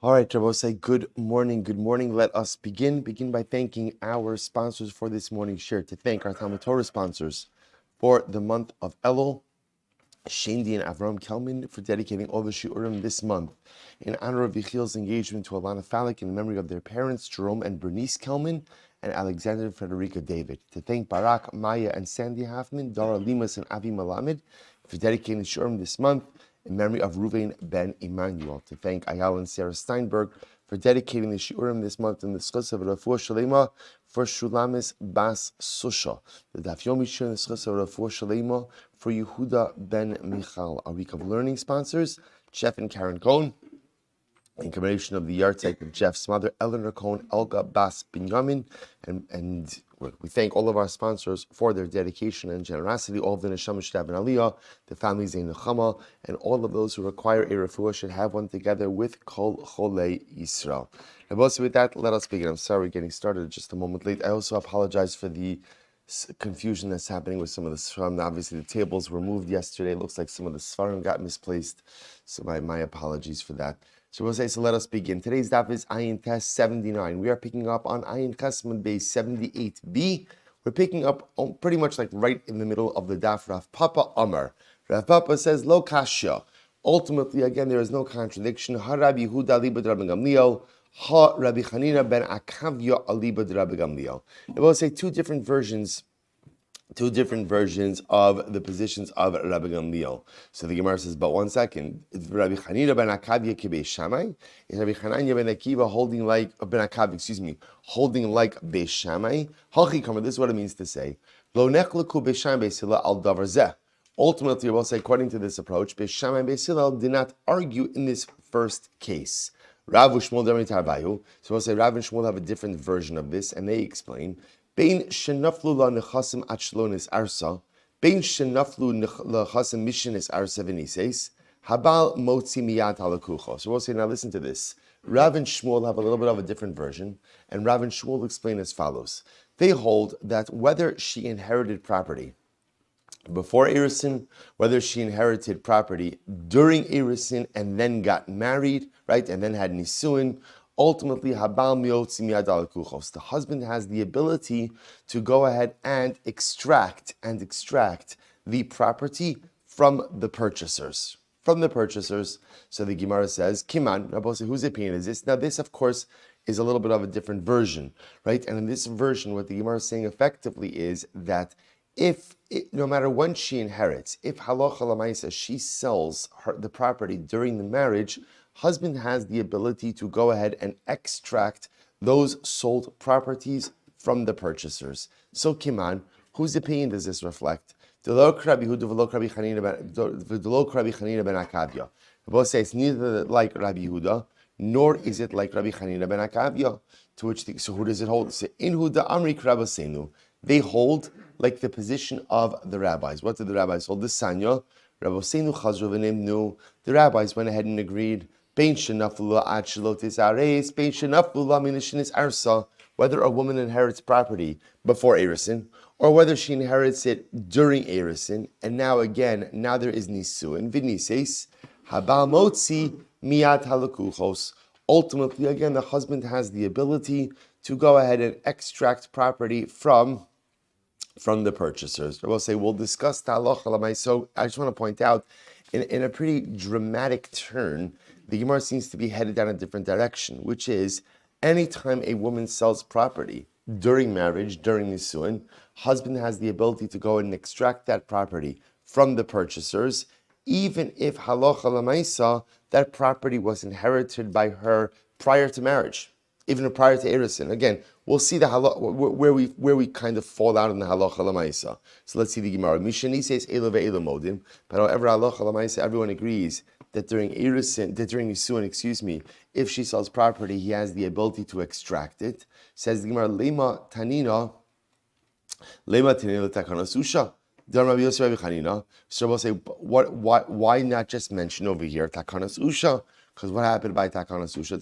All right, Rabbi, say good morning. Good morning. Let us begin. Begin by thanking our sponsors for this morning's share. To thank our Talmud Torah sponsors for the month of Elul, Shindi and Avram Kelman for dedicating all the shiurim this month in honor of Yechiel's engagement to Alana Falik in memory of their parents, Jerome and Bernice Kelman, and Alexander and Frederica David. To thank Barak, Maya, and Sandy Hoffman, Dara Limas, and Avi Malamed for dedicating the shiurim this month in memory of Ruvain ben Emmanuel. To thank Ayala and Sarah Steinberg for dedicating the shiurim this month in the schus of Refuah Shalema for Shulamis Bas Susha. The Daf Yomi shir in the schus of Refuah Shalema for Yehuda ben Michal. Our week of learning sponsors, Jeff and Karen Cohn, in commemoration of the yahrzeit of Jeff's mother, Eleanor Cohn, Elga Bas Binyamin, and we thank all of our sponsors for their dedication and generosity. All of the Neshama should have an aliyah, the families in Nechama, and all of those who require a refuah should have one together with Kol Cholei Yisrael. And also with that, let us begin. I'm sorry we're getting started just a moment late. I also apologize for the confusion that's happening with some of the Sfarim. Obviously, the tables were moved yesterday. It looks like some of the Sfarim got misplaced, so my apologies for that. So we'll say, so let us begin. Today's daf is Ayin Tes 79. We are picking up on Ayin Chesman base 78b. We're picking up pretty much like right in the middle of the daf. Rav Papa Amar. Rav Papa says, Lo Kashya. Ultimately, again, there is no contradiction. Ha Rabbi Yehuda alibad Rabbi Gamliel. Ha Rabbi Chanina ben Akavya alibad Rabbi Gamliel. I will say two different versions of the positions of Rabbi Gamliel. So the Gemara says, but one second, is Rabbi Chanina ben Akavya kibei Shammai? Is Rabbi Chananya ben Akiva holding like holding like Beis Shammai? Hachi Kamar, this is what it means to say. Lo nechlaku Beis Shammai Beis Hillel al davar zeh. Ultimately, we'll say, according to this approach, Beis Shammai and Beis Hillel did not argue in this first case. Rav Shmuel Dami Tarbayu. So we'll say Rav and Shmuel have a different version of this, and they explain. Bein shenaflu la nechasim achlonis arsa, bein shenaflu lechasim mishenis arsa v'nises, habal motzi miyat halakucho. So we'll say, now listen to this. Rav and Shmuel have a little bit of a different version, and Rav and Shmuel explain as follows. They hold that whether she inherited property before Erisin, whether she inherited property during Erisin and then got married, right, and then had Nisuin, ultimately, habal miotzi miyad al kuchos. The husband has the ability to go ahead and extract the property from the purchasers. So the Gemara says, Kiman, Rabbi, whose opinion is this? Now, this, of course, is a little bit of a different version, right? And in this version, what the Gemara is saying effectively is that no matter when she inherits, if halacha lamaisa, she sells the property during the marriage, husband has the ability to go ahead and extract those sold properties from the purchasers. So Kiman, whose opinion does this reflect? Both say it's neither like Rabbi Yehuda, nor is it like Rabbi Chanina ben Akavya. So who does it hold? So in Huda Amri Krabasenu, they hold like the position of the rabbis. What did the rabbis hold? The Sanya, Rabosenu Chazru v'Nimnu. The rabbis went ahead and agreed. Bein shenaflu ad shelotis ares, bein shenaflu minishinis arsa. Whether a woman inherits property before Erisin, or whether she inherits it during Erisin, and now there is Nisuin, v'nises, habal motzi miyat halakuchos. Ultimately, again, the husband has the ability to go ahead and extract property from the purchasers. I will say, we'll discuss the halacha. So I just want to point out, in a pretty dramatic turn, the Gemara seems to be headed down a different direction, which is anytime a woman sells property during marriage, during Nisuin, husband has the ability to go and extract that property from the purchasers, even if halacha lamaisa, that property was inherited by her prior to marriage, even prior to Erisin. Again, we'll see the where we kind of fall out in the halacha lamaisa. So let's see the Gemara. Mishani says ela ve'ela modim, but however halacha lamaisa, everyone agrees that during Nisuin, if she sells property, he has the ability to extract it. Says the Gemara, Lema Tanina Takanas Usha. So we'll say, why not just mention over here Takanas Usha? Because what happened by Takanas Usha?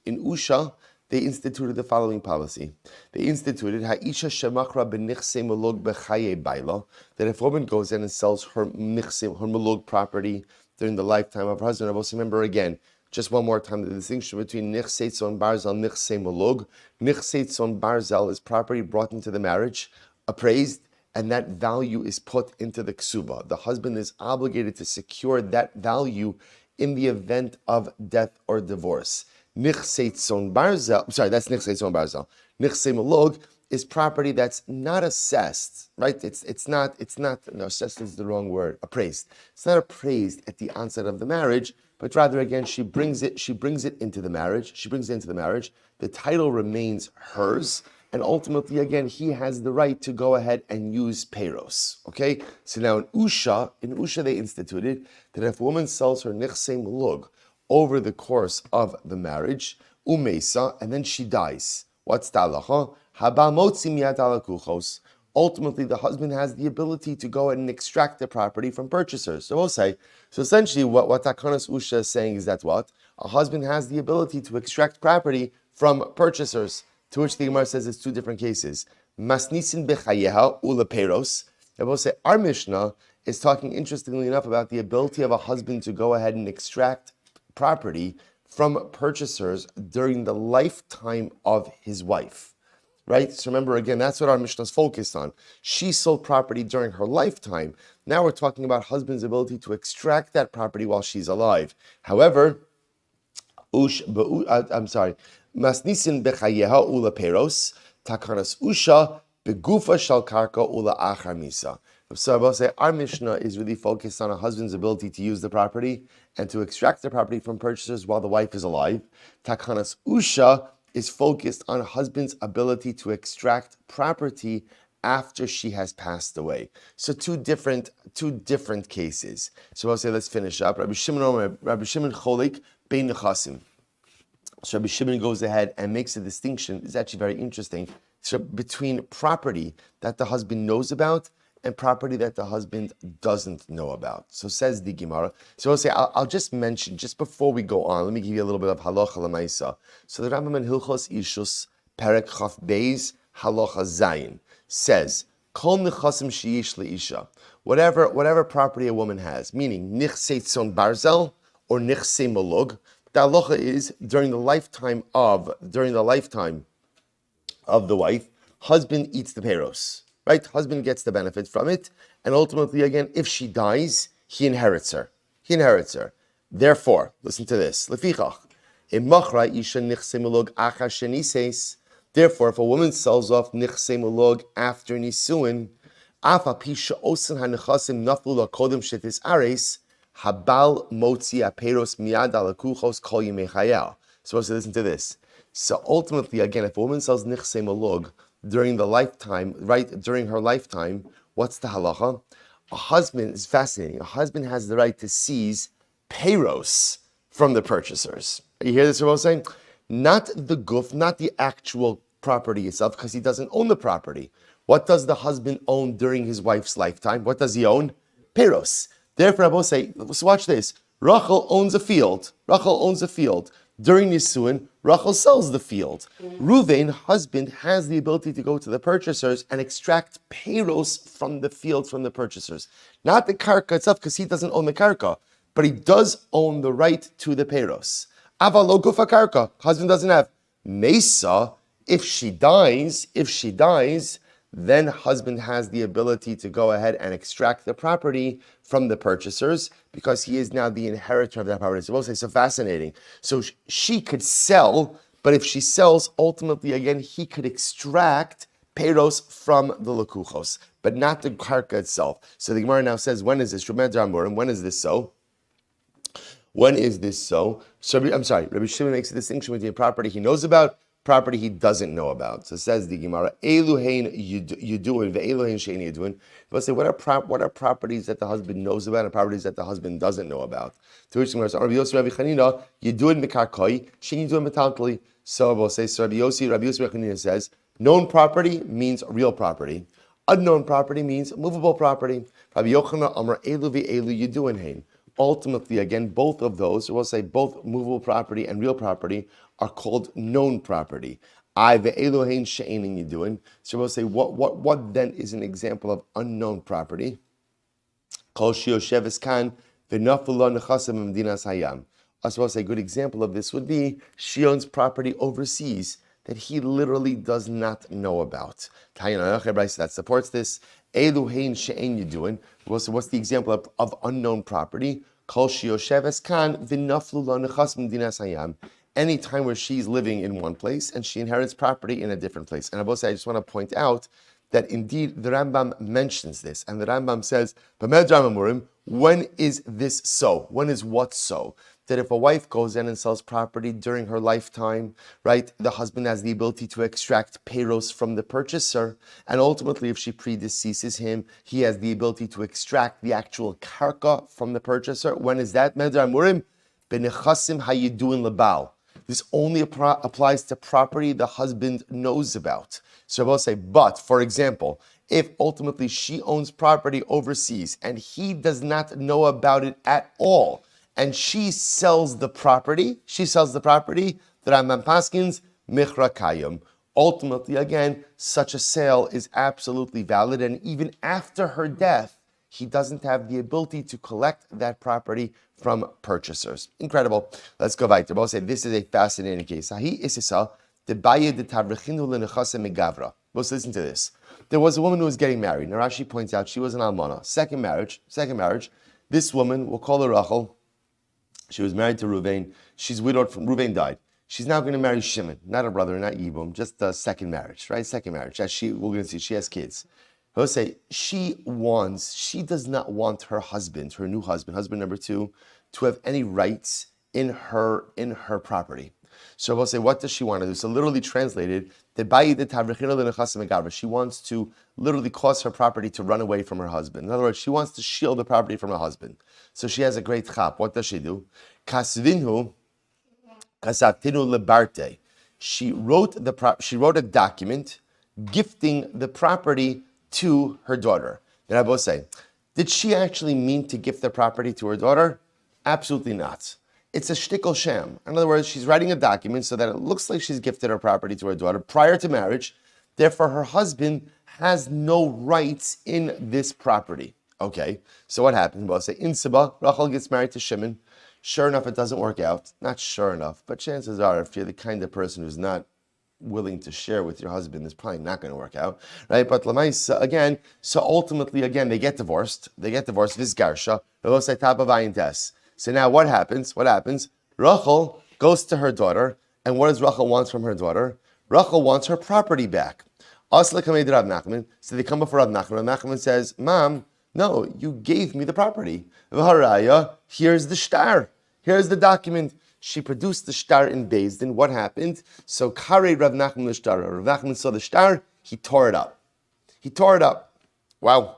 In Usha, they instituted the following policy. They instituted Ha'isha Shemachra b'nichse mulug b'chaye baila, that if a woman goes in and sells her nichse, her mulug property during the lifetime of her husband, I also remember again, just one more time, the distinction between nichse tzon barzel and nichse mulug. Nichse tzon barzel is property brought into the marriage, appraised, and that value is put into the ksuba. The husband is obligated to secure that value in the event of death or divorce. Nichse tzon barzel, that's nichse tzon barzel. Nichse mulug is property that's not assessed, right? It's not, no, assessed is the wrong word, appraised. It's not appraised at the onset of the marriage, but rather, again, she brings it into the marriage. The title remains hers, and ultimately, again, he has the right to go ahead and use peiros. Okay? So now in Usha they instituted that if a woman sells her nichse mulug over the course of the marriage, umesa, and then she dies. What's the halacha? Haba motzi miyad ala kuchos. Ultimately, the husband has the ability to go ahead and extract the property from purchasers. So we'll say, so essentially what Takanas Usha is saying is that what? A husband has the ability to extract property from purchasers, to which the Gemara says it's two different cases. Masnisin bechayeha ula peiros. And we'll say, our Mishnah is talking, interestingly enough, about the ability of a husband to go ahead and extract property from purchasers during the lifetime of his wife. Right? So remember, again, that's what our Mishnah is focused on. She sold property during her lifetime. Now we're talking about husband's ability to extract that property while she's alive. However, masnisin bechayeha ula peros, takanas usha begufa shal karka ula achar misa. So I will say our Mishnah is really focused on a husband's ability to use the property and to extract the property from purchasers while the wife is alive. Takanas usha is focused on a husband's ability to extract property after she has passed away. So two different cases. So I'll say, let's finish up. Rabbi Shimon cholik bein nechasim. So Rabbi Shimon goes ahead and makes a distinction. It's actually very interesting. So between property that the husband knows about and property that the husband doesn't know about. So says the Gemara. So I'll say, I'll just mention, just before we go on, let me give you a little bit of halacha lemaisa. So the Rambam in Hilchos Ishus, Perek Chaf Beis, halacha zayin, says, Kol nechasim sheyish leisha. Whatever property a woman has, meaning nichse tzon barzel or nichse mulug, the halacha is during the lifetime of the wife, husband eats the peiros. Right? Husband gets the benefit from it, and ultimately, again, if she dies, he inherits her. Therefore, listen to this. Therefore, if a woman sells off nichse mulug after nisuin, habal motzi aperos miyad ala kuchos kol yimei chayah. Supposed to listen to this. So ultimately, again, if a woman sells nichse mulug during her lifetime, what's the halacha? A husband is fascinating. A husband has the right to seize peiros from the purchasers. You hear this, what I'm saying? Not the guf, not the actual property itself, because he doesn't own the property. What does the husband own during his wife's lifetime? What does he own? Peiros. Therefore, I will say, let's watch this. Rachel owns a field. During Nisuin, Rachel sells the field. Reuven, husband, has the ability to go to the purchasers and extract peiros from the field from the purchasers. Not the karka itself, because he doesn't own the karka, but he does own the right to the peiros. Aval lo gufa karka, husband doesn't have. Mesa, if she dies, then husband has the ability to go ahead and extract the property from the purchasers because he is now the inheritor of that property. So we'll say, so fascinating. So she could sell, but if she sells, ultimately, again, he could extract peiros from the lekuchos, but not the karka itself. So the Gemara now says, when is this? When is this so? So Rabbi Shimon makes a distinction between property he knows about, property he doesn't know about. So says the Gemara, Eluhain Yuduin, Ve'eluhain Shein Yuduin. We'll say, what are properties that the husband knows about and properties that the husband doesn't know about? To which the Gemara says, Rabbi Yossi, Rabbi Chanina, Yuduin Mekarkoi, Shein Yuduin Metaltali. So we'll say, so Rabbi Yossi, Rabbi Chanina says, known property means real property. Unknown property means movable property. Rabbi Yochanan Amar Elu Ve'elu Yuduin Hain. ultimately, again, both of those, we'll say both movable property and real property, are called known property. I ve'elohein she'enin yidduin. So we'll say what then is an example of unknown property? Kol she'yosheves kan v'naflu lo nechasim m'medinas hayam. I suppose a good example of this would be she owns property overseas that he literally does not know about. That supports this. Eluhein she'en yidduin. So what's the example of unknown property? Kol she'yosheves kan v'naflu lo nechasim m'medinas hayam. Any time where she's living in one place and she inherits property in a different place. And I just want to point out that indeed the Rambam mentions this, and the Rambam says, when is this so? When is what so? That if a wife goes in and sells property during her lifetime, right, the husband has the ability to extract payros from the purchaser, and ultimately if she predeceases him, he has the ability to extract the actual karka from the purchaser. When is that? Medra Murim, benechasim hayidun lebal. This only applies to property the husband knows about. So I will say, but, for example, if ultimately she owns property overseas and he does not know about it at all, and she sells the property, the Rambam Paskins, Michra Kayim. Ultimately, again, such a sale is absolutely valid, and even after her death, he doesn't have the ability to collect that property from purchasers. Incredible. Let's go weiter. We'll say this is a fascinating case. Let's listen to this. There was a woman who was getting married. Now Rashi points out she was an almana. Second marriage. This woman, we'll call her Rachel. She was married to Ruvain. She's widowed from Ruvain died. She's now going to marry Shimon, not a brother, not Yibum, just a second marriage, right? Second marriage. As we're going to see, she has kids. He'll say she does not want her husband, her new husband, husband number two, to have any rights in her property. So we'll say, what does she want to do? So literally translated, she wants to literally cause her property to run away from her husband. In other words, she wants to shield the property from her husband. So she has a great chap. What does she do? Kasavtinu lebarte. She wrote a document gifting the property to her daughter. Then I both say, did she actually mean to gift the property to her daughter? Absolutely not. It's a shtickle sham. In other words, she's writing a document so that it looks like she's gifted her property to her daughter prior to marriage. Therefore, her husband has no rights in this property. Okay, so what happens? Well, say in Saba, Rachel gets married to Shimon. Sure enough, it doesn't work out. Not sure enough, but chances are, if you're the kind of person who's not willing to share with your husband, it's probably not going to work out, right? But Lamais, again, so ultimately, again, they get divorced. Vizgarsha. So now what happens? Rachel goes to her daughter, and what does Rachel want from her daughter? Rachel wants her property back. So they come before Rav Nachman. Rav Nachman says, Mom, no, you gave me the property. Here's the shtar. Here's the document. She produced the shtar in Beis Din. What happened? So Kare Rav Nachman the shtar. Rav Nachman saw the shtar. He tore it up. Wow.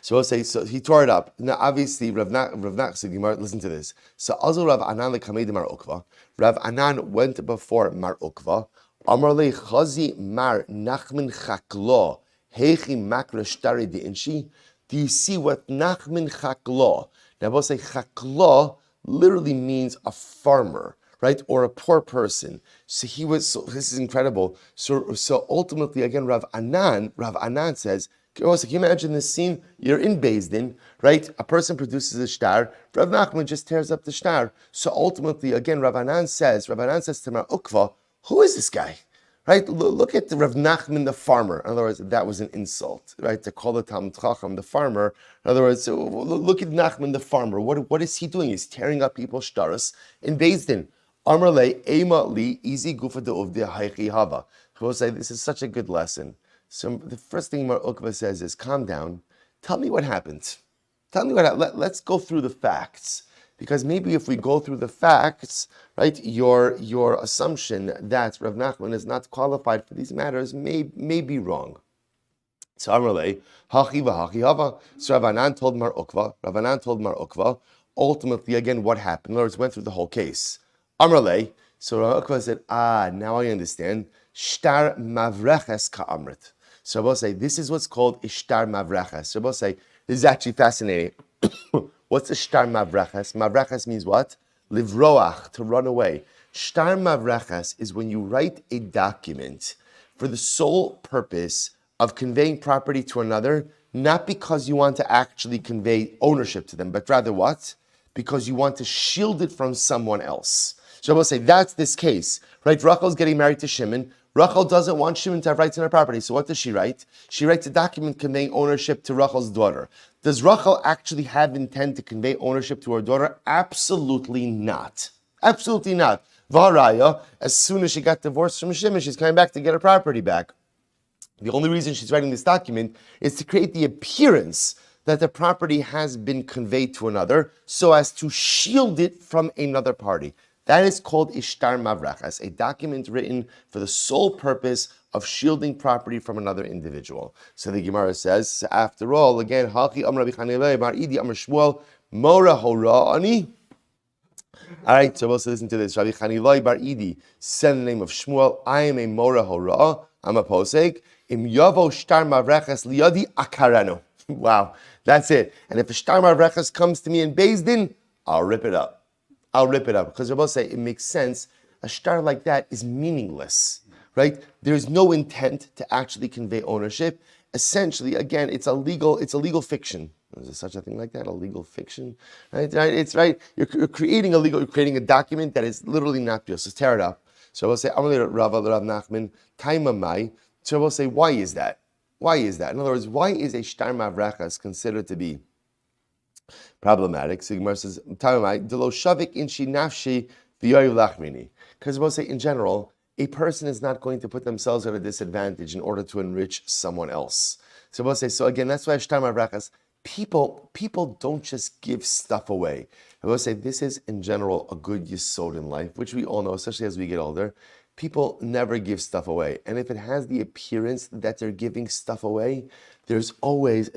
So we'll say, so he tore it up. Now, obviously, Rav Nachman, listen to this. So Azul Rav Anan lekamei Mar Ukva. Rav Anan went before Mar Ukva. Amar le Chazi Mar Nachman Chaklo Heichi Makra Shtari Di'inshi. Do you see what Nachman Chaklo? Now, we'll say Chaklo literally means a farmer, right, or a poor person. So this is incredible. So ultimately, again, Rav Anan says. Can you imagine this scene? You're in Beis Din, right? A person produces a shtar. Rav Nachman just tears up the shtar. So ultimately, again, Rav Anan says to Mar Ukva, who is this guy? Right? Look at the Rav Nachman, the farmer. In other words, that was an insult, right? To call the Talmid Chacham the farmer. In other words, look at Nachman, the farmer. What is he doing? He's tearing up people's shtaros in Beis Din. Amar le, ema li, easy gufa de uvde haichi hava. We'll say this is such a good lesson. So the first thing Mar Ukva says is, calm down. Tell me what happened. Let's go through the facts. Because maybe if we go through the facts, right, your assumption that Rav Nachman is not qualified for these matters may be wrong. So Amarle, hachi v'hachi hava. So Rav Anan told Mar Ukva. Ultimately, again, what happened? In other words, went through the whole case. Amarle. So Rav Ukva said, now I understand. Shtar mavreches ka'amrit. So I will say, this is what's called ishtar mavreches. So I will say, this is actually fascinating. What's a shtar mavreches? Mavreches means what? Livroach, to run away. Shtar mavreches is when you write a document for the sole purpose of conveying property to another, not because you want to actually convey ownership to them, but rather what? Because you want to shield it from someone else. So I will say that's this case, right? Rachel's getting married to Shimon. Rachel doesn't want Shimon to have rights in her property. So what does she write? She writes a document conveying ownership to Rachel's daughter. Does Rachel actually have intent to convey ownership to her daughter? Absolutely not. Absolutely not. Varaya, as soon as she got divorced from Shimon, she's coming back to get her property back. The only reason she's writing this document is to create the appearance that the property has been conveyed to another so as to shield it from another party. That is called ishtar mavrachas, a document written for the sole purpose of shielding property from another individual. So the Gemara says, after all, again, Hachi Amar Rabbi Chanilei Bar Idi Amar Shmuel Mora Hora Ani. All right, so we'll listen to this. Rabbi Chanilei Bar Idi said in the name of Shmuel, I am a Mora Hora, I'm a posek. Im Yavo Shtar Mavrachas Liadi Akarano. Wow, that's it. And if a Shtar Mavrachas comes to me in Beis Din, I'll rip it up. Because Rabbi say it makes sense. A shtar like that is meaningless, right? There's no intent to actually convey ownership. Essentially, again, it's a legal fiction. Is there such a thing like that? A legal fiction, right? It's right. You're creating a document that is literally not real. So tear it up. So Rabbi say, Rav Nachman, Taimamai. So Rabbi say, why is that? Why is that? In other words, why is a shtar mavrachas considered to be problematic? So Gemara says, because we'll say in general, a person is not going to put themselves at a disadvantage in order to enrich someone else. So we'll say, so again, that's why shtar mavrachas, people don't just give stuff away. I will say this is in general a good yesod in life, which we all know, especially as we get older. People never give stuff away. And if it has the appearance that they're giving stuff away, there is always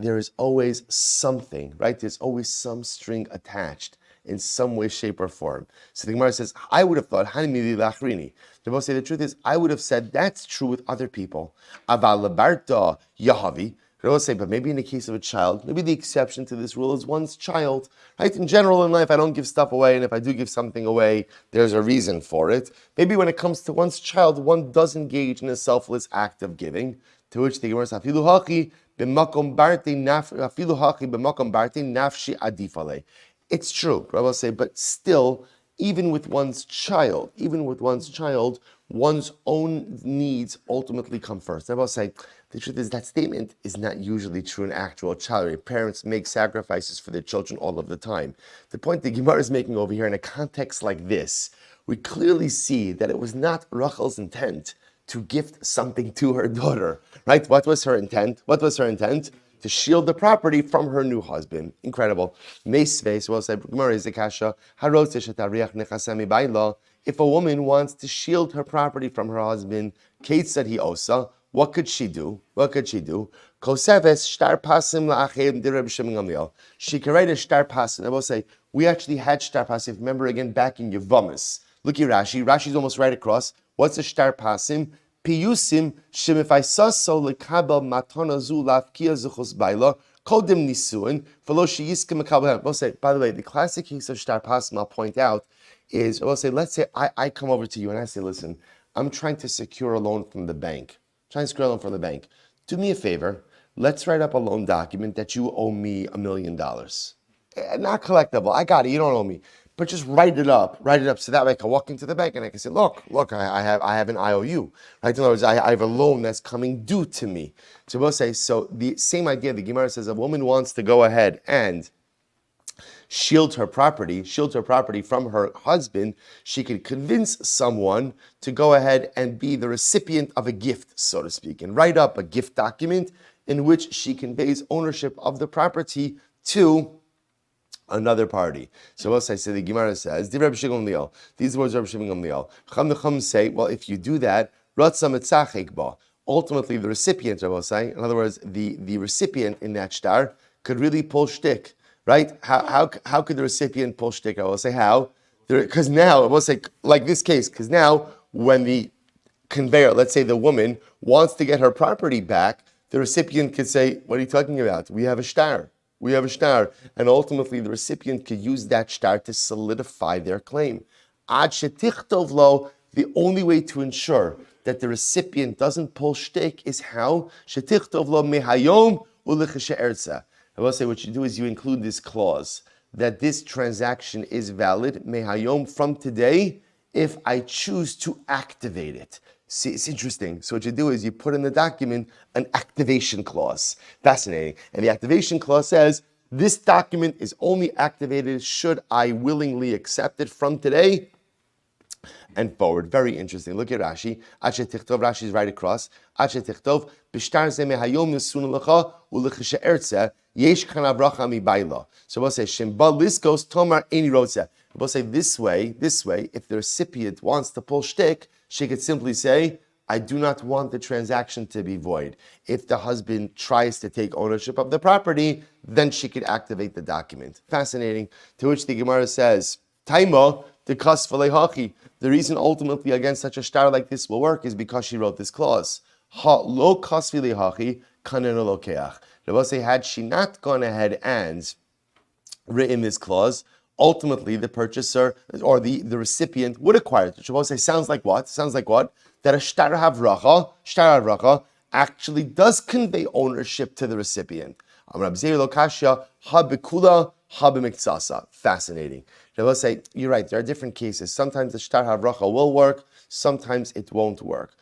something, right? There's always some string attached in some way, shape, or form. So the Gemara says, I would have thought, Hanimili lachrini. The most say the truth is, I would have said that's true with other people. Aval lebarta yahavi. I will say, but maybe in the case of a child, maybe the exception to this rule is one's child, right? In general in life, I don't give stuff away, and if I do give something away, there's a reason for it. Maybe when it comes to one's child, one does engage in a selfless act of giving, to which the Gemara says, Afilu hachi b'makom barti nafshi adifale. It's true, I will say, but still, even with one's child, one's own needs ultimately come first. I will say, the truth is that statement is not usually true in actual child. Parents make sacrifices for their children all of the time. The point the Gemara is making over here in a context like this, we clearly see that it was not Rachel's intent to gift something to her daughter, right? What was her intent? To shield the property from her new husband. Incredible. Meisveis, well said, Gemara is a kasha. If a woman wants to shield her property from her husband, Kate said he osa. What could she do? Koseves shtar pasim la'achem direb Shimon Gamliel. She can write a shtar pasim. I will say, we actually had shtar pasim. Remember again back in Yevamis. Look at Rashi. Rashi's almost right across. What's a shtar pasim? Piyusim shemifaisaso lekabel matona zu lafkia zuchos baila kodim nisuin v'lo sheyiska mekabel. I will say, by the way, the classic case of shtar pasim I'll point out is, I will say, let's say I come over to you and I say, listen, I'm trying to secure a loan from the bank. Trying to secure a loan from the bank. Do me a favor. Let's write up a loan document that you owe me $1 million. Not collectible. I got it. You don't owe me. But just write it up. So that way I can walk into the bank and I can say, look, I have an IOU. Right? In other words, I have a loan that's coming due to me. So we'll say, so the same idea, the Gemara says a woman wants to go ahead and shield her property from her husband, she could convince someone to go ahead and be the recipient of a gift, so to speak, and write up a gift document in which she conveys ownership of the property to another party. So what I say, the Gemara says, these words are Rabbi Shimon Gamliel. Chum say, well, if you do that, ultimately the recipient, I will say, in other words, the recipient in that shtar could really pull shtick. Right? How could the recipient pull shtick? I will say how. Because now, I will say, like this case, because now when the conveyor, let's say the woman, wants to get her property back, the recipient could say, what are you talking about? We have a shtar. We have a shtar, and ultimately the recipient could use that shtar to solidify their claim. Ad shetichtov lo, the only way to ensure that the recipient doesn't pull shtick is how? Shetichtov lo mehayom u'lechisha erza. I will say what you do is you include this clause that this transaction is valid mehayom from today if I choose to activate it. See, it's interesting. So what you do is you put in the document an activation clause. Fascinating. And the activation clause says, this document is only activated should I willingly accept it from today and forward. Very interesting. Look at Rashi. Asher tichtov, Rashi is right across. Asher tichtov, b'shtar ze mehayom yisunu lecha u'lechisha ertze yesh kan abracha mibayla. So we'll say shimba liskos tomar eni rotze. We'll say this way, if the recipient wants to pull shtick, she could simply say, I do not want the transaction to be void. If the husband tries to take ownership of the property, then she could activate the document. Fascinating. To which the Gemara says, Taima, the kas v'lehachi. The reason ultimately against such a shtar like this will work is because she wrote this clause. Ha lo kas v'lehachi kanen lokeach. Rabbi say, had she not gone ahead and written this clause, ultimately the purchaser or the recipient would acquire it. Rabbi say, sounds like what? That a shtar havracha actually does convey ownership to the recipient. Fascinating. Rabbi say, you're right, there are different cases. Sometimes the shtar havracha will work, sometimes it won't work.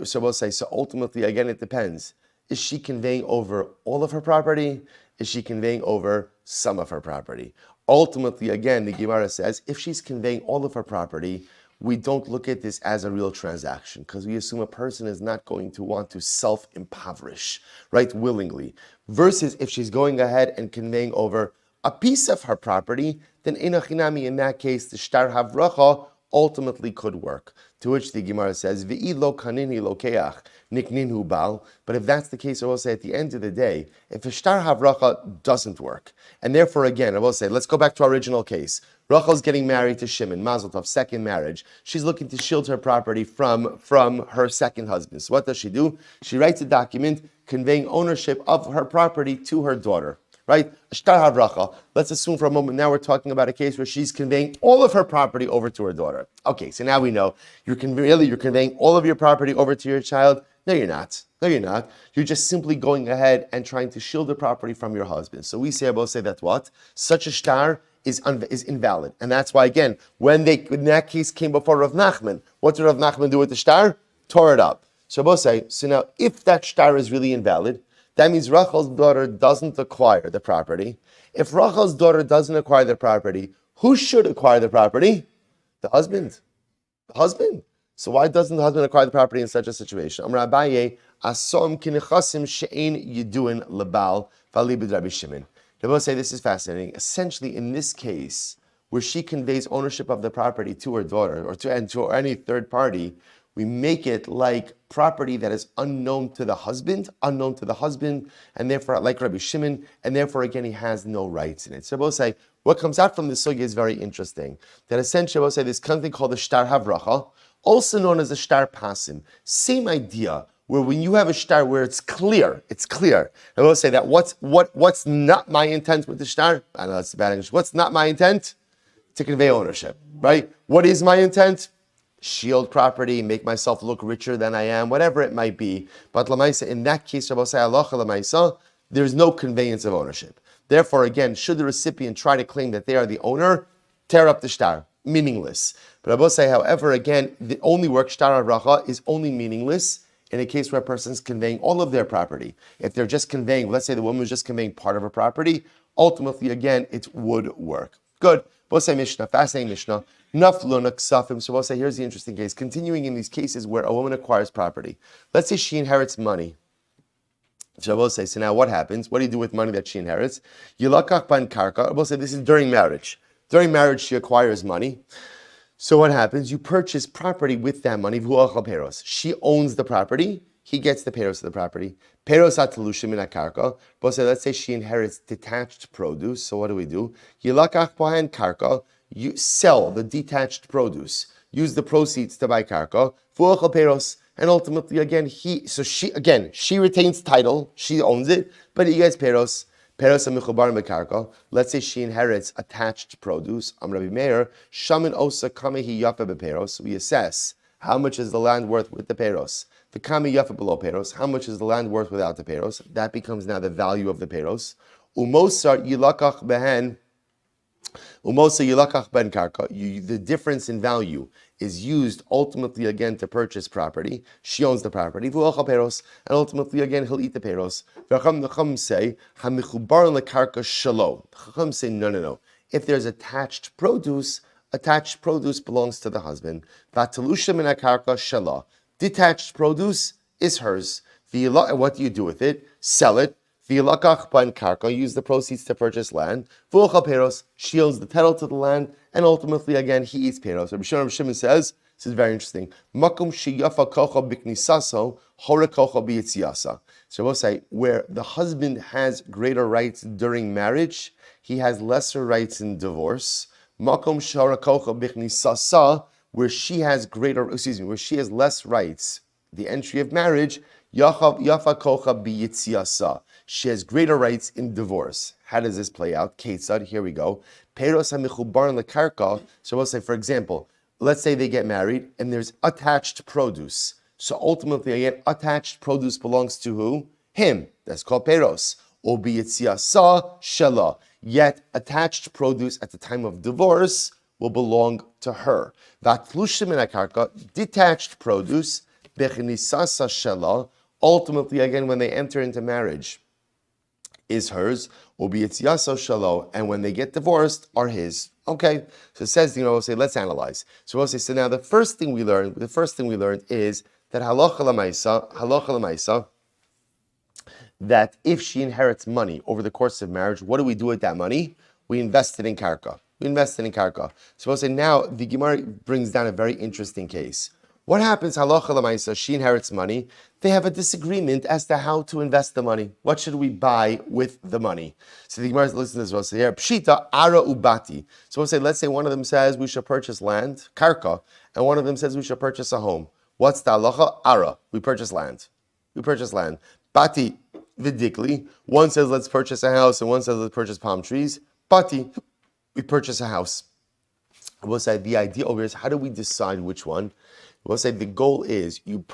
So ultimately, again, it depends. Is she conveying over all of her property? Is she conveying over some of her property? Ultimately, again, the Gemara says, if she's conveying all of her property, we don't look at this as a real transaction because we assume a person is not going to want to self-impoverish, right, willingly. Versus if she's going ahead and conveying over a piece of her property, then inachinami, in that case, the shtar havracha ultimately could work. To which the Gemara says, V'i lo kanini lokeach nikninhu bal. But if that's the case, I will say at the end of the day, if a shtar havracha doesn't work, and therefore again, I will say, let's go back to our original case. Rachel's getting married to Shimon, Mazel Tov, second marriage. She's looking to shield her property from her second husband. So what does she do? She writes a document conveying ownership of her property to her daughter. Right? Shtar havracha. Let's assume for a moment now we're talking about a case where she's conveying all of her property over to her daughter. Okay, so now we know you're conveying all of your property over to your child. No, you're not. You're just simply going ahead and trying to shield the property from your husband. So we say that what? Such a shtar is invalid. And that's why, again, when that case came before Rav Nachman, what did Rav Nachman do with the shtar? Tore it up. So now if that shtar is really invalid, that means Rachel's daughter doesn't acquire the property. If Rachel's daughter doesn't acquire the property, who should acquire the property? The husband. So why doesn't the husband acquire the property in such a situation? Amar Abaye, asom kinichasim she'ein yiduin lebal v'alibid Rabbi Shimon. They both say this is fascinating. Essentially, in this case, where she conveys ownership of the property to her daughter or to any third party, we make it like property that is unknown to the husband, and therefore, like Rabbi Shimon, and therefore, again, he has no rights in it. So both say, what comes out from this sugya is very interesting. That essentially, both say, there's something called the shtar havracha, also known as the shtar pasim. Same idea, where when you have a shtar where it's clear. I will say that what's not my intent with the shtar? I know that's bad English. What's not my intent? To convey ownership, right? What is my intent? Shield property, make myself look richer than I am, whatever it might be. But lamaisa, in that case, Rabbi say halacha lamaisa, there's no conveyance of ownership. Therefore, again, should the recipient try to claim that they are the owner, tear up the shtar, meaningless. But Rabbi say, however, again, the only work shtar havracha is only meaningless in a case where a person's conveying all of their property. If they're just conveying, let's say the woman was just conveying part of her property, ultimately, again, it would work. Good. We'll say Mishnah, fascinating Mishnah. Nafluna ksafim. So we'll say, here's the interesting case. Continuing in these cases where a woman acquires property. Let's say she inherits money. So we'll say, so now what happens? What do you do with money that she inherits? Yilakach ban karka. We'll say this is during marriage. During marriage, she acquires money. So what happens? You purchase property with that money. She owns the property. He gets the peros of the property. Peros atalushim in a karka. But so let's say she inherits detached produce. So what do? Yilakach bahan karka. You sell the detached produce. Use the proceeds to buy karka. Fuachal peros. And ultimately, again, she retains title. She owns it, but he gets peros. Peros hamichubarim bekarka. Let's say she inherits attached produce. Rabbi Meir, shamin osa kamehi yafa beperos. We assess how much is the land worth with the peros. The kami yafa below peros. How much is the land worth without the peros? That becomes now the value of the peros. Umosar yilakach behen. Umosa yilakach ben karka. The difference in value is used ultimately again to purchase property. She owns the property. V'uacha peros, and ultimately again he'll eat the peros. The Chacham say hamichubar lekarka shalo. The Chacham say no. If there's attached produce belongs to the husband. V'atalusha min karka shala. Detached produce is hers. What do you do with it? Sell it. V'yilakach ban karka, use the proceeds to purchase land. V'ucha peros, she owns the title to the land, and ultimately again he eats peros. Rabbi Shimon says, this is very interesting. Makom sheyafa kocha biknisaso, hora kocha biyitziasa. So we'll say where the husband has greater rights during marriage, he has lesser rights in divorce. Makom shora kocha biknisasa, where she has less rights, the entry of marriage. Yafa kocha biyitziasa. She has greater rights in divorce. How does this play out? Ketzad, here we go. Peros hamichubarin lekarka. So we'll say, for example, let's say they get married and there's attached produce. So ultimately, again, attached produce belongs to who? Him. That's called peros. Or biyitziasa shela. Yet attached produce at the time of divorce will belong to her. Vatlushim in akarka, detached produce, bechnisasa shela. Ultimately, again, when they enter into marriage, is hers, ubiyitziyaso shalo, and when they get divorced, are his. Okay, so it says, we'll say, let's analyze. So we'll say, so now the first thing we learned is that halacha l'maisa, that if she inherits money over the course of marriage, what do we do with that money? We invest it in karka. So we'll say, now the Gemara brings down a very interesting case. What happens, halacha l'maisa, she inherits money. They have a disagreement as to how to invest the money. What should we buy with the money? So the Gemara listens to this. We'll say here, pshita ara ubati. So we'll say, let's say one of them says we should purchase land, karka, and one of them says we should purchase a home. What's the halacha? Ara. We purchase land. Bati vidikli. One says let's purchase a house, and one says let's purchase palm trees. Bati, we purchase a house. We'll say the idea over here is how do we decide which one? We'll say the goal is you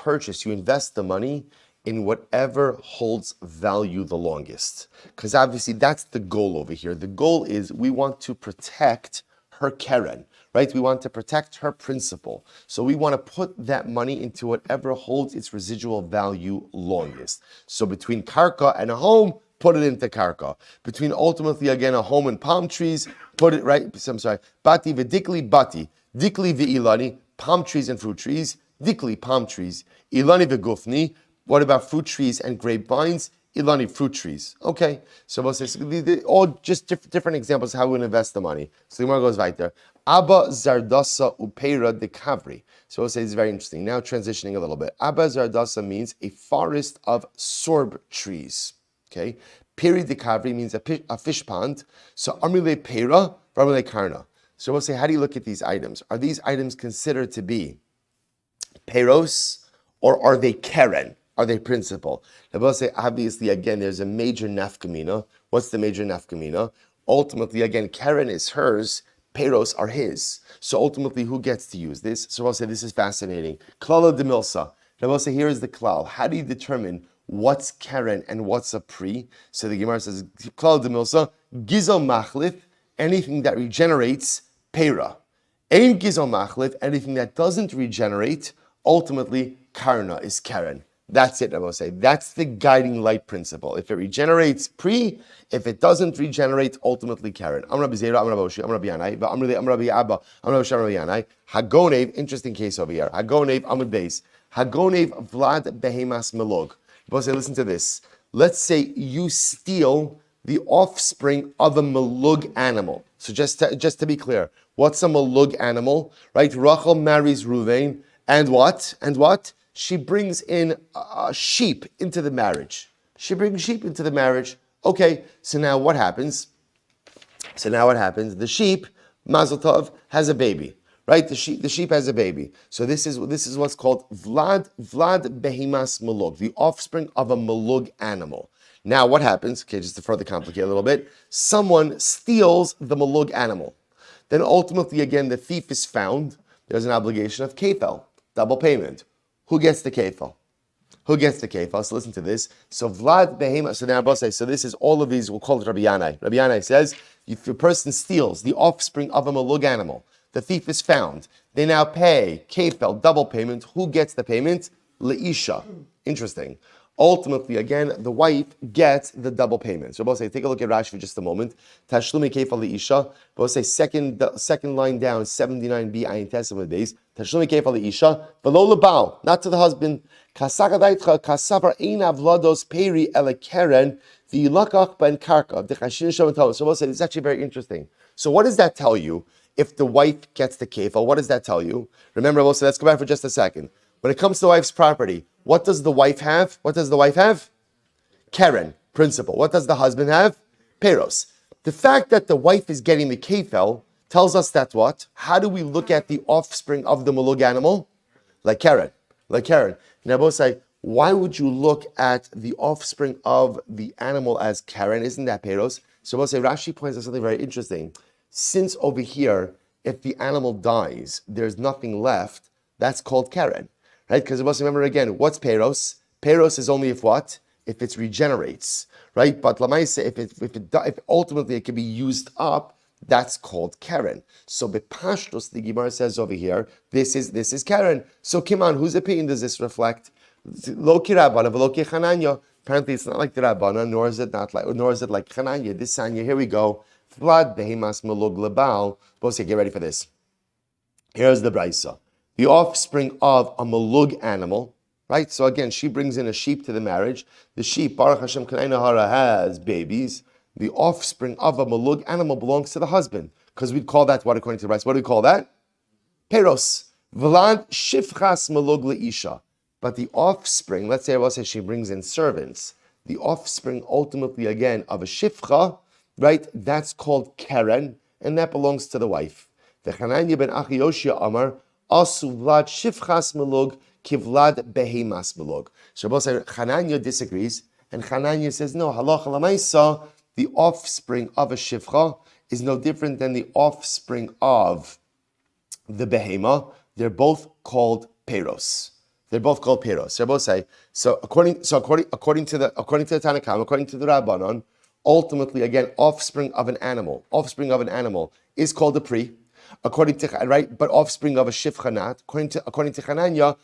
invest the money in whatever holds value the longest. Because obviously that's the goal over here. The goal is we want to protect her keren, right? We want to protect her principal. So we want to put that money into whatever holds its residual value longest. So between karka and a home, put it into karka. Between ultimately, again, a home and palm trees, put it, right? I'm sorry. Bati v'dikli bati. Dikli v'ilani. Palm trees and fruit trees, dikli palm trees, ilani v'gufni. What about fruit trees and grapevines? Ilani fruit trees. Okay, so we'll say all just different examples of how we would invest the money. So the Gemara goes right there. Abba zardasa upeira de kavri. So we'll say it's very interesting. Now transitioning a little bit. Abba zardasa means a forest of sorb trees. Okay, peri de kavri means a fish pond. So amrile peira, amrile karna. So we'll say, how do you look at these items? Are these items considered to be peros, or are they keren? Are they principal? Now we'll say, obviously, again, there's a major nafkamina. What's the major nafkamina? Ultimately, again, keren is hers, peros are his. So ultimately, who gets to use this? So we'll say, this is fascinating. Klala de milsa. Now we'll say, here is the klal. How do you determine what's keren and what's a pri? So the Gemara says, klala de milsa, gizo machlif, anything that regenerates, Peira. Ein gizon machlif, anything that doesn't regenerate, ultimately, karna is keren. That's it, I will say. That's the guiding light principle. If it regenerates pri, if it doesn't regenerate, ultimately keren. Amr Zera, Amr Boshi, Amr Yanai, Amr Abba, Amr Yanai. Hagonev, interesting case over here. Hagonev, Amr Beis. Hagonev Vlad Behemas Melog. We'll say, listen to this. Let's say you steal the offspring of a malug animal. So just to be clear, what's a malug animal? Right? Rachel marries Ruvain, and what? She brings in sheep into the marriage. Okay, so now what happens? The sheep, Mazel Tov, has a baby. Right? The sheep has a baby. So this is what's called Vlad Behemas Malug, the offspring of a malug animal. Now what happens? Okay, just to further complicate a little bit, someone steals the malug animal. Then ultimately, again, the thief is found. There's an obligation of kefel, double payment. Who gets the kefel? Who gets the kefel? So listen to this. So Vlad behema. So now Abbas says, so this is all of these. We'll call it Rabbi Yanai. Rabbi Yanai says, if a person steals the offspring of a malug animal, the thief is found. They now pay kefel, double payment. Who gets the payment? Leisha. Interesting. Ultimately, again, the wife gets the double payment. So both say, take a look at Rashi for just a moment. Tashlumi kefal leisha. Both say second line down, 79b ayin testament days. Tashlumi kefal leisha. V'lo lebal, not to the husband. Kasakadaitcha kasavar einav vlados peri ele keren v'yilakach ben karka. So both say, it's actually very interesting. So what does that tell you? If the wife gets the kefal, what does that tell you? Remember, both say, let's go back for just a second. When it comes to the wife's property, what does the wife have? What does the wife have? Keren, principal. What does the husband have? Peros. The fact that the wife is getting the kefel tells us that what? How do we look at the offspring of the malug animal? Like Keren. Like Keren. Now both say, why would you look at the offspring of the animal as Keren? Isn't that Peros? So both say, Rashi points out something very interesting. Since over here, if the animal dies, there's nothing left, that's called Keren. Right? Because you must remember again, what's Peros? Peros is only if what? If it regenerates. Right? But Lamaisa, if ultimately it can be used up, that's called Keren. So Bepashtos, the Gemara says over here, this is Keren. So Kiman, whose opinion does this reflect? Lo ki Rabbana, v'lo ki Chananya. Apparently it's not like the Rabbana, nor is it like Chananya. This Sanya, here we go. Vlad behemas malug lebal. Both say, get ready for this. Here's the Braisa. The offspring of a malug animal, right? So again, she brings in a sheep to the marriage. The sheep, Baruch Hashem Kanai Hara, has babies. The offspring of a malug animal belongs to the husband. Because we'd call that, what according to the Braisa? What do we call that? Peros. Vlad shifchas malug leisha. But the offspring, let's say I will say she brings in servants. The offspring ultimately, again, of a shifcha, right? That's called Keren, and that belongs to the wife. The Chananya ben Achiyoshia Amar, Asu Vlad Shifchas Melug Kivlad Behemas Melug. Shabbos Chananya disagrees, and Chananya says, no, halacha lamaisa, the offspring of a shifcha is no different than the offspring of the behema. They're both called peros. They're both called peros. Shabbos say, according to the Tanakhama, according to the Rabbanon, ultimately again, offspring of an animal is called a pri. According to right, but offspring of a shifcha not. According to Chananya,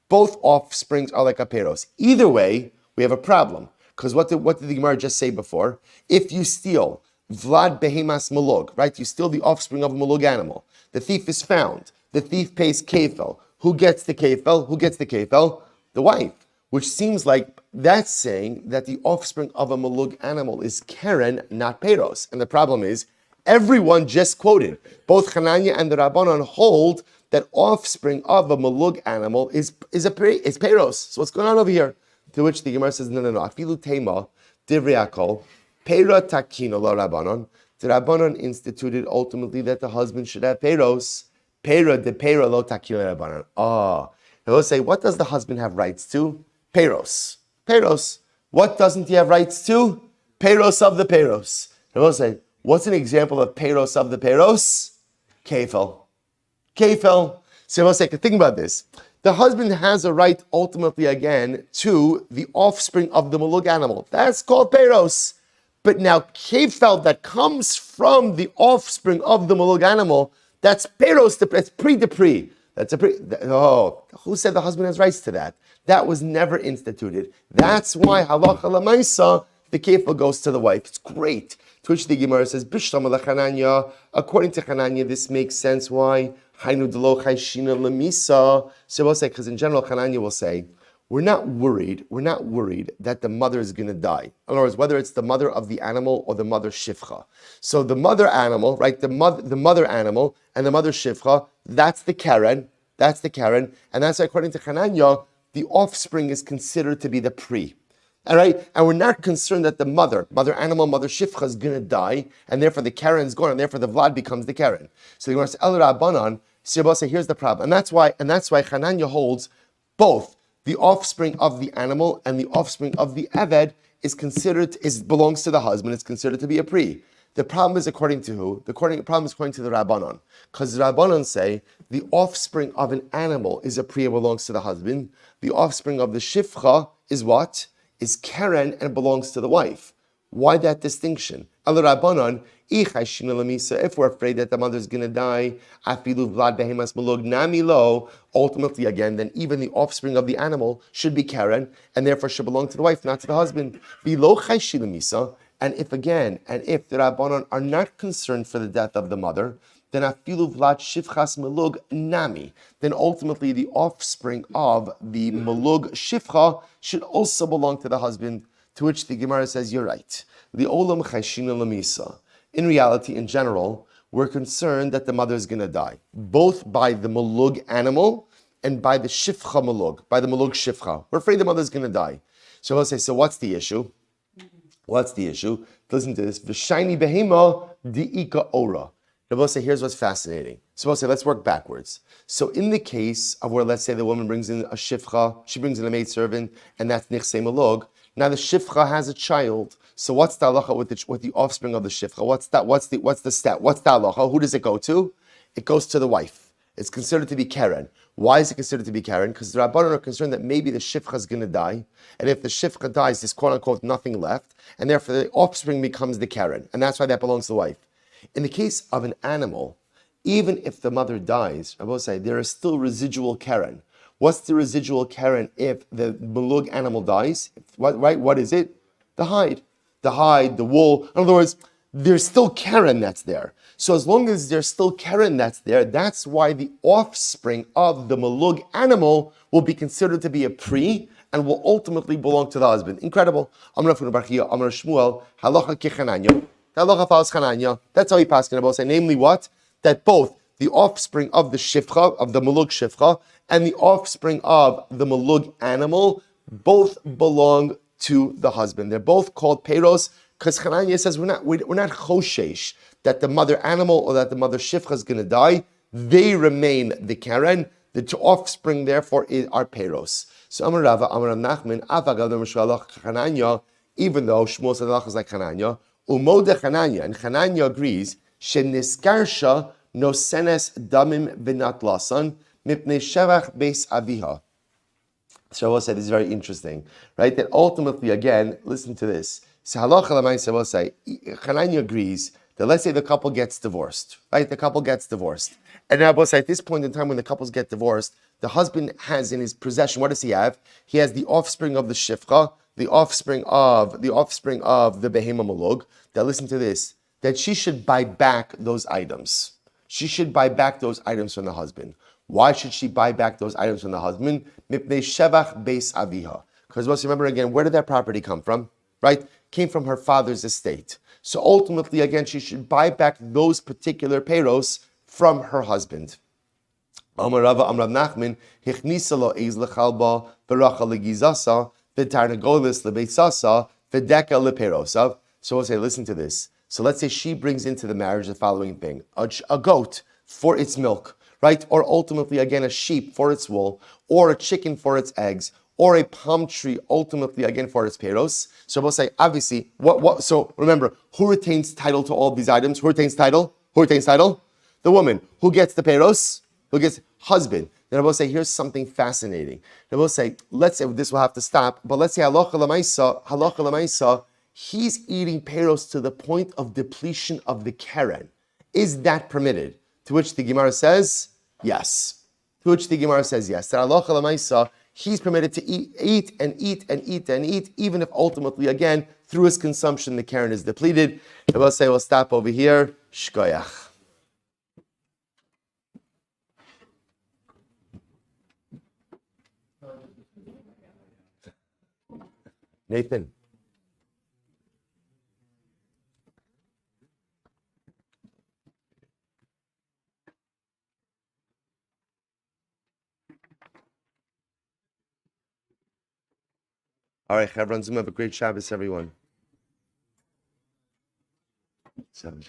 both offsprings are like a peros. Either way, we have a problem because what did the Gemara just say before? If you steal Vlad behemas malug, right? You steal the offspring of a malug animal. The thief is found. The thief pays kefel. Who gets the kefel? Who gets the kefel? The wife. Which seems like that's saying that the offspring of a malug animal is Keren, not peros. And the problem is, everyone just quoted, both Chananya and the Rabbanon hold that offspring of a malug animal is peros. So what's going on over here? To which the Gemara says, no. Afilu tema divrei hakol pera takino la Rabbanon. The Rabbanon instituted ultimately that the husband should have peros. Pera de pera lo takino la Rabbanon. They will say, what does the husband have rights to? Peros. Peros. What doesn't he have rights to? Peros of the peros. They will say, what's an example of peros of the peros? Kefel. Kefel. So we'll say, think about this. The husband has a right ultimately again to the offspring of the malug animal. That's called peros. But now kefel that comes from the offspring of the malug animal, that's peros, that's pri de pri. That's a pri. Oh, who said the husband has rights to that? That was never instituted. That's why halacha lamaisa, the kefil goes to the wife. It's great. To which the Gemara says, Bishlam ala Chananya. According to Chananya, this makes sense. Why? Hainu delo chayshina lemisa. So we'll say, because in general, Chananya will say, we're not worried that the mother is going to die. In other words, whether it's the mother of the animal or the mother shifcha. So the mother animal, right? The mother animal and the mother shifcha, that's the Keren. That's the Keren. And that's why, according to Chananya, the offspring is considered to be the pri. All right? And we're not concerned that the mother animal, mother shifcha is going to die, and therefore the Karen's gone, and therefore the Vlad becomes the Keren. So the Gemara says, El Rabbanan, so here's the problem. And that's why Chananya holds both the offspring of the animal and the offspring of the Eved belongs to the husband. It's considered to be a pri. The problem is according to who? The problem is according to the Rabbanon. Because the Rabbanon say the offspring of an animal is a pri and belongs to the husband. The offspring of the shifcha is what? Is keren and belongs to the wife. Why that distinction? Al Rabbanon, if we're afraid that the mother's going to die, ultimately again, then even the offspring of the animal should be keren and therefore should belong to the wife, not to the husband. And if the Rabbanon are not concerned for the death of the mother, then afilu vlad shifchas melug nami. Then ultimately the offspring of the melug shifcha should also belong to the husband. To which the Gemara says, you're right. The olam chayshina lamisa. In reality, in general, we're concerned that the mother is going to die, both by the melug animal and by the shifcha melug, by the melug shifcha. We're afraid the mother is going to die. So I'll say, so what's the issue? What's the issue? Listen to this. V'shayni behema di'ika ora. Rabbi say, here's what's fascinating. So I'll say, let's work backwards. So in the case of where, let's say, the woman brings in a shifcha, she brings in a maidservant, and that's nichsei malog. Now the shifcha has a child. So what's the halacha with the offspring of the shifcha? What's the step? What's the halacha? Who does it go to? It goes to the wife. It's considered to be keren. Why is it considered to be keren? Because the Rabbanon are concerned that maybe the shifcha is going to die, and if the shifcha dies, there's quote unquote nothing left, and therefore the offspring becomes the keren, and that's why that belongs to the wife. In the case of an animal, even if the mother dies, I will say there is still residual keren. What's the residual keren if the melug animal dies? What is it? The hide, the wool. In other words, there's still keren that's there. So as long as there's still keren that's there, that's why the offspring of the melug animal will be considered to be a pri and will ultimately belong to the husband. Incredible. Amar Shmuel, halacha kechananya. That's how he passed about say, namely what? That both the offspring of the shifcha, of the melug shifcha, and the offspring of the melug animal both belong to the husband. They're both called peros, because Chananya says we're not choshesh that the mother animal or that the mother shifcha is going to die. They remain the keren. The two offspring therefore are peros. So Amar Rava, Amar Nachman, Chananya, even though Shmuel said is like Chananya, Umoda Chananya, and Chananya agrees, Sheniskarsha no senes damim v'nat lasan mipnei shevach beis aviha. Shavuot said this is very interesting, right? That ultimately, again, listen to this. So halacha l'maaseh will say, Chananya agrees that let's say the couple gets divorced, right? The couple gets divorced, and now say at this point in time when the couples get divorced, the husband has in his possession, what does he have? He has the offspring of the shifcha, the offspring of the behema malug. That listen to this, that she should buy back those items. She should buy back those items from the husband. Why should she buy back those items from the husband? Mipnei shevach beis aviha. Because let's remember again, where did that property come from? Right? Came from her father's estate. So ultimately, again, she should buy back those particular peros from her husband. Amar Rava, Amar Nachman, hichnisa lo eiz lechalba v'racha legizasa v'tarnagolis lebeisasa v'deka leperosav. So we'll say, listen to this. So let's say she brings into the marriage the following thing: a goat for its milk, right? Or ultimately, again, a sheep for its wool, or a chicken for its eggs, or a palm tree, ultimately, again, for its peros. So we'll say, obviously, so remember, who retains title to all these items? Who retains title? Who retains title? The woman. Who gets the peros? Who gets husband? Then I will say, here's something fascinating. I will say, let's say, this will have to stop, but let's say, halacha l'maisa, he's eating peros to the point of depletion of the keren. Is that permitted? To which the Gemara says, yes. To which the Gemara says, yes. That halacha l'maisa, he's permitted to eat, even if ultimately, again, through his consumption, the keren is depleted. I will say, we'll stop over here. Shkoyach. Nathan. All right, Chevron Zoom, have a great Shabbos, everyone. 7